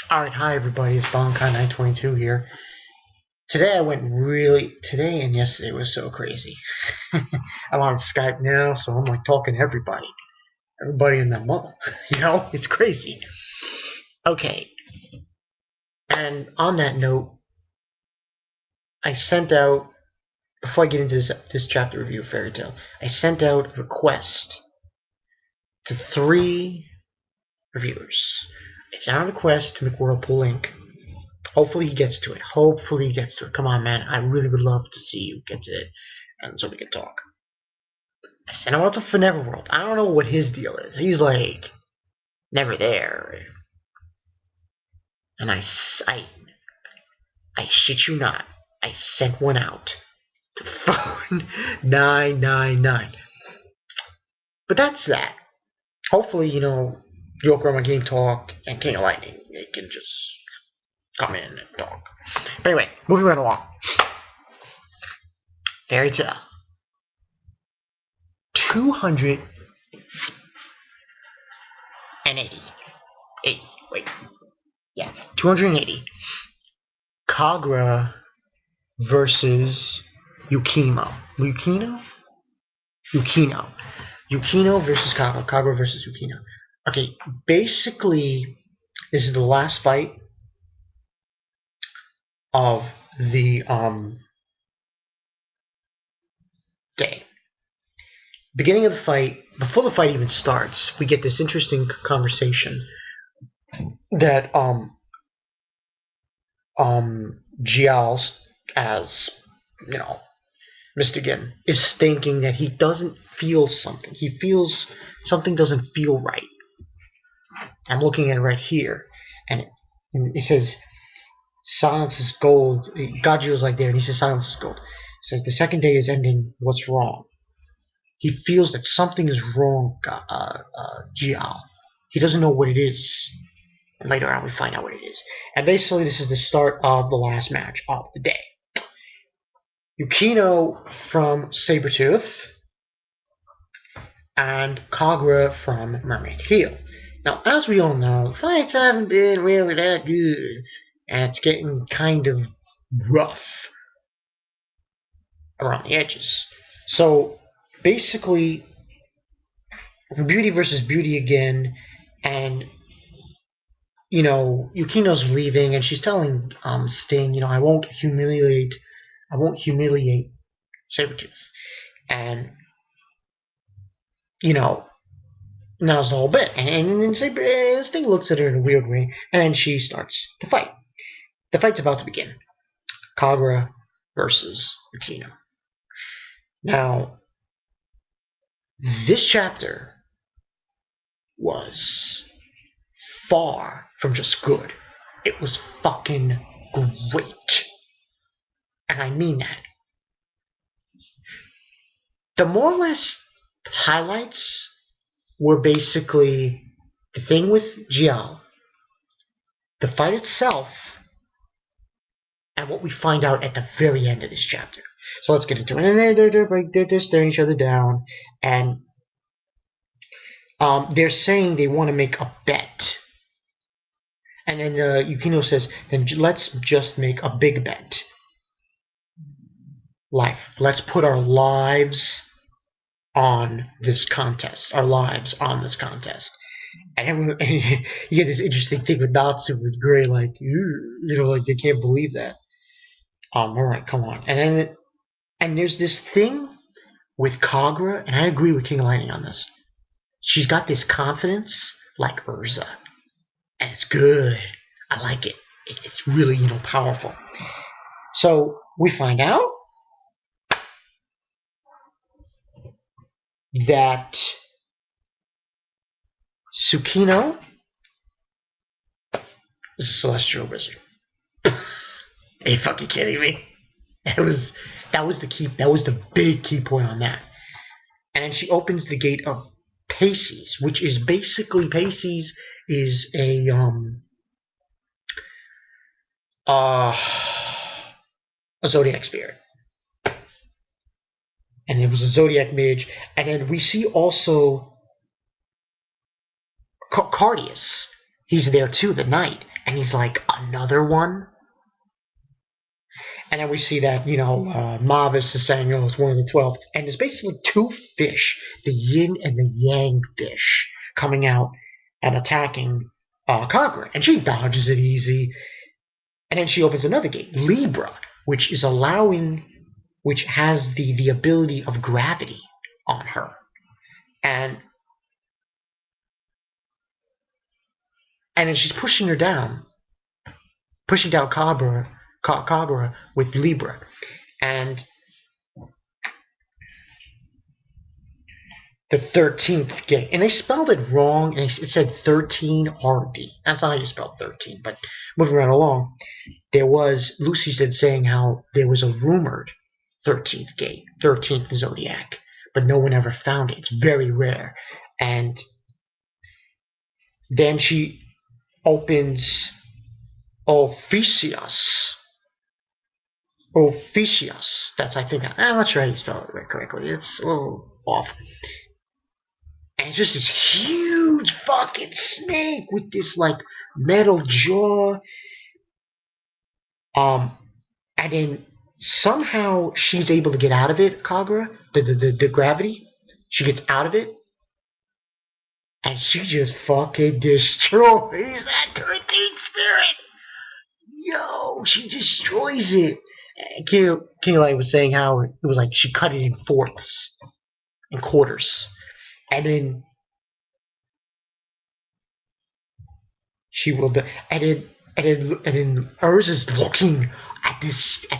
Alright, hi everybody, it's Bonkai922 here. Today and yesterday was so crazy. I'm on Skype now, so I'm like talking to everybody. Everybody and their mother. It's crazy. Okay, and on that note, I sent out, before I get into this chapter review of Fairy Tail, I sent out a request to 3 reviewers. I sent out a request to McWhirlpool Inc. Hopefully he gets to it. Come on, man. I really would love to see you get to it, and so we can talk. I sent him out to Forever World. I don't know what his deal is. He's like never there. And I shit you not. I sent one out to phone 999. But that's that. Hopefully, Yokorama Game Talk and King of Lightning, they can just come in and talk. But anyway, moving right along. Fairy Tail. 280. Wait. Yeah, 280. Kagura versus Yukino. Yukino versus Kagura. Kagura versus Yukino. Okay, basically, this is the last fight of the day. Beginning of the fight, before the fight even starts, we get this interesting conversation that Giles, as Mr. Gin, is thinking that he doesn't feel something. He feels something doesn't feel right. I'm looking at it right here, and it says silence is gold. Gajiro's like there, and he says silence is gold. He says the second day is ending. What's wrong? He feels that something is wrong, Gial. He doesn't know what it is. And later on we find out what it is. And basically this is the start of the last match of the day. Yukino from Sabretooth and Kagura from Mermaid Heel. Now, as we all know, fights haven't been really that good. And it's getting kind of rough around the edges. So, basically, beauty versus beauty again, and Yukino's leaving, and she's telling Sting, I won't humiliate Sabretooth, and now's the whole bit, and then Sting looks at her in a weird way, and she starts to fight. The fight's about to begin. Kagura versus Yukino. Now, this chapter was far from just good. It was fucking great. And I mean that. The more or less highlights were basically the thing with Jiao, the fight itself, and what we find out at the very end of this chapter. So let's get into it. And they're staring each other down, and they're saying they want to make a bet. And then Yukino says, then let's just make a big bet. Let's put our lives on this contest. And everyone, and you get this interesting thing with Natsu with Gray, like they can't believe that. Alright, come on. And there's this thing with Kagura, and I agree with King of Lightning on this. She's got this confidence like Urza. And it's good. I like it. It's really, powerful. So, we find out that Syukino is a celestial wizard. Are you fucking kidding me? That was the big key point on that. And then she opens the gate of Pisces, which is basically Pisces is a zodiac spirit, and it was a zodiac mage. And then we see also Cardius. He's there too, the knight, And he's like, another one? And then we see that, Mavis is saying, oh, it's one of the 12. And there's basically two fish, the yin and the yang fish, coming out and attacking Kagura. And she dodges it easy. And then she opens another gate, Libra, which is which has the ability of gravity on her. And then she's pushing her down, pushing down Kagura with Libra. And the 13th gate. And they spelled it wrong. And it said 13RD. That's not how you spell 13. But moving right along, there was, Lucy's been saying how there was a rumored 13th gate, 13th zodiac. But no one ever found it. It's very rare. And then she opens Officius. That's, I think, I'm not sure how you spell it right correctly. It's a little off. And it's just this huge fucking snake with this, like, metal jaw. And then somehow she's able to get out of it, Kagura, the gravity. She gets out of it. And she just fucking destroys that 13th spirit. Yo, she destroys it. King Light was saying how it was like she cut it in fourths, in quarters. And then she will. And then Urza is looking at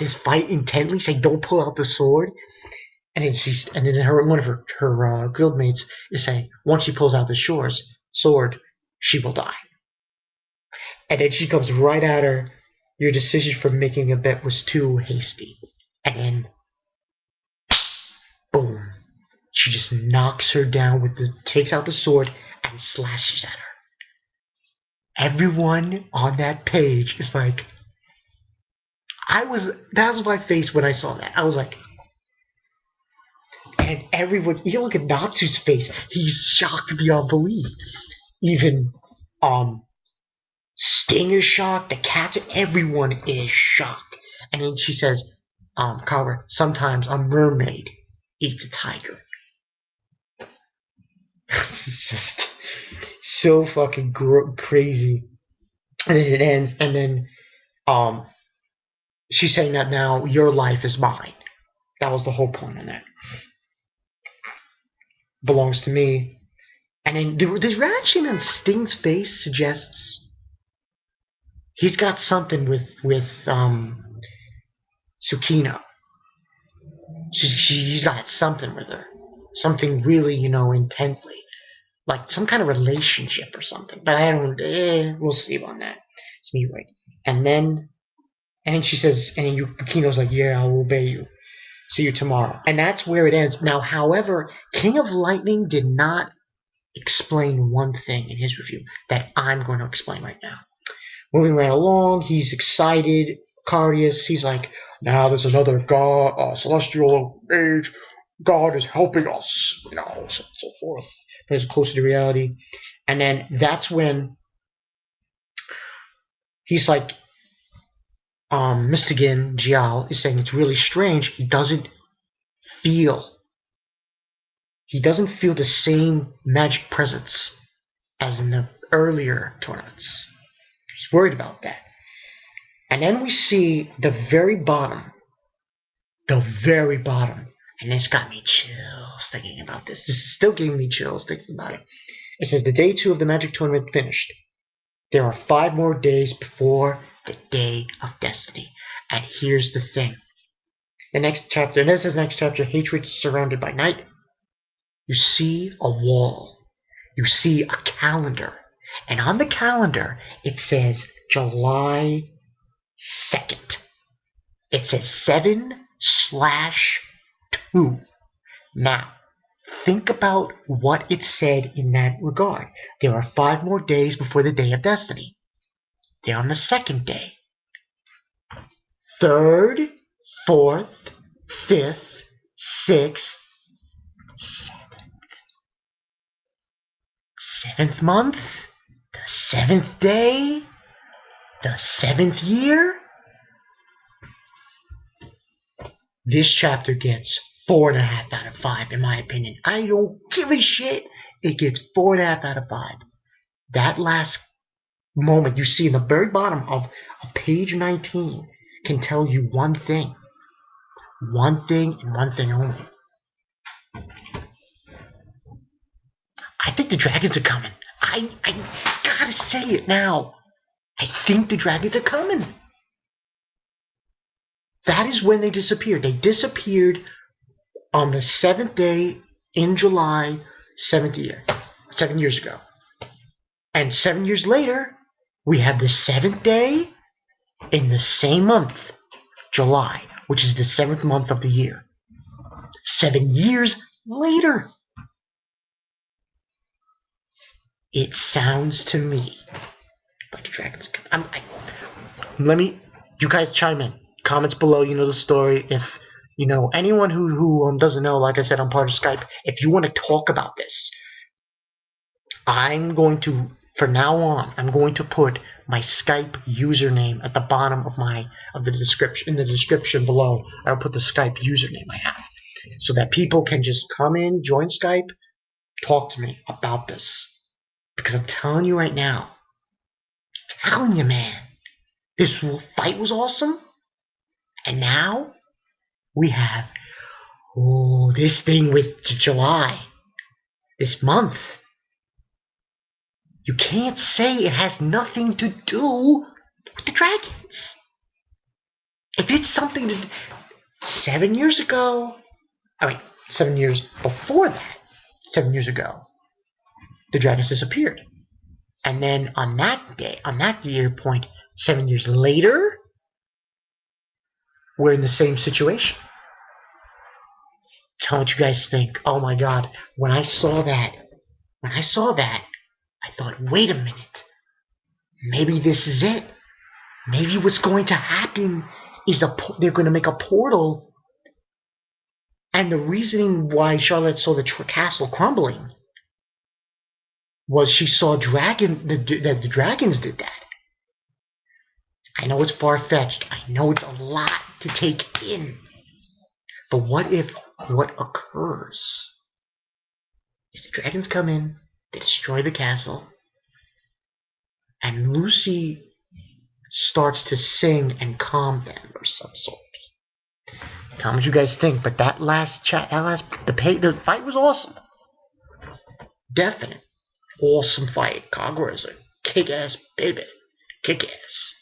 this fight intently, saying, "Don't pull out the sword." And then one of her guildmates is saying, "Once she pulls out the sword, she will die." And then she comes right at her. Your decision for making a bet was too hasty. And then, boom. She just knocks her down takes out the sword and slashes at her. Everyone on that page is like, that was my face when I saw that. I was like, and everyone, you look at Natsu's face, he's shocked beyond belief. Even, Sting is shocked, the cat, everyone is shocked. And then she says, Kagura, sometimes a mermaid eats a tiger. It's just so fucking crazy. And then it ends, and then she's saying that now your life is mine. That was the whole point on that. Belongs to me. And then this reaction on Sting's face suggests he's got something with Syukino. She's got something with her. Something really, intently. Like some kind of relationship or something. But I don't, we'll see on that. It's me, right? And then she says, and then Yukino's like, yeah, I'll obey you. See you tomorrow. And that's where it ends. Now, however, King of Lightning did not explain one thing in his review that I'm going to explain right now. Moving right along, he's excited. Cardius, he's like, now there's another god, celestial age. God is helping us, so forth. It's closer to reality. And then that's when he's like, Mystigan Jiao is saying it's really strange. He doesn't feel the same magic presence as in the earlier tournaments. He's worried about that. And then we see the very bottom, and this got me chills thinking about this. This is still giving me chills thinking about it. It says, the day 2 of the Magic Tournament finished. There are 5 more days before the Day of Destiny. And here's the thing. The next chapter, and this is the next chapter, Hatred Surrounded by Night. You see a wall. You see a calendar. And on the calendar, it says July 2nd. It says 7/2. Now, think about what it said in that regard. There are 5 more days before the Day of Destiny. They're on the 2nd day. 3rd, 4th, 5th, 6th, 7th month, the 7th day. The 7th year, this chapter gets 4.5 out of 5, in my opinion. I don't give a shit. It gets 4.5 out of 5. That last moment you see in the very bottom of page 19 can tell you one thing. One thing and one thing only. I think the dragons are coming. I gotta say it now. I think the dragons are coming. That is when they disappeared. They disappeared on the 7th day in July, 7th year. 7 years ago. And 7 years later, we have the 7th day in the same month, July, which is the 7th month of the year. 7 years later. It sounds to me like the dragons come. You guys chime in. Comments below, you know the story. If you know anyone who doesn't know, like I said, I'm part of Skype. If you want to talk about this, I'm going to, for now on, I'm going to put my Skype username at the bottom of the description. In the description below, I'll put the Skype username I have, so that people can just come in, join Skype, talk to me about this. Because I'm telling you right now, man, this fight was awesome. And now we have this thing with July, this month. You can't say it has nothing to do with the dragons. If it's something to 7 years ago, 7 years before that, 7 years ago, the dragons disappeared. And then on that day, on that year point, 7 years later, we're in the same situation. Tell me what you guys think. Oh my God, when I saw that, I thought, wait a minute. Maybe this is it. Maybe what's going to happen is they're going to make a portal. And the reasoning why Charlotte saw the castle crumbling was she saw that the dragons did that. I know it's far-fetched. I know it's a lot to take in. But what if what occurs is the dragons come in, they destroy the castle, and Lucy starts to sing and calm them or some sort. Tell me what you guys think. But the fight was awesome. Definite. Awesome fight. Kagura is a kick-ass baby. Kick-ass.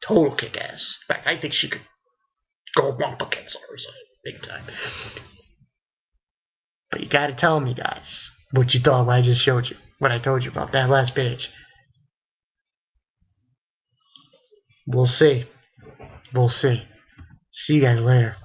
Total kick-ass. In fact, I think she could go bump against her or something. Big time. But you gotta tell me, guys, what you thought when I just showed you. What I told you about that last page. We'll see. We'll see. See you guys later.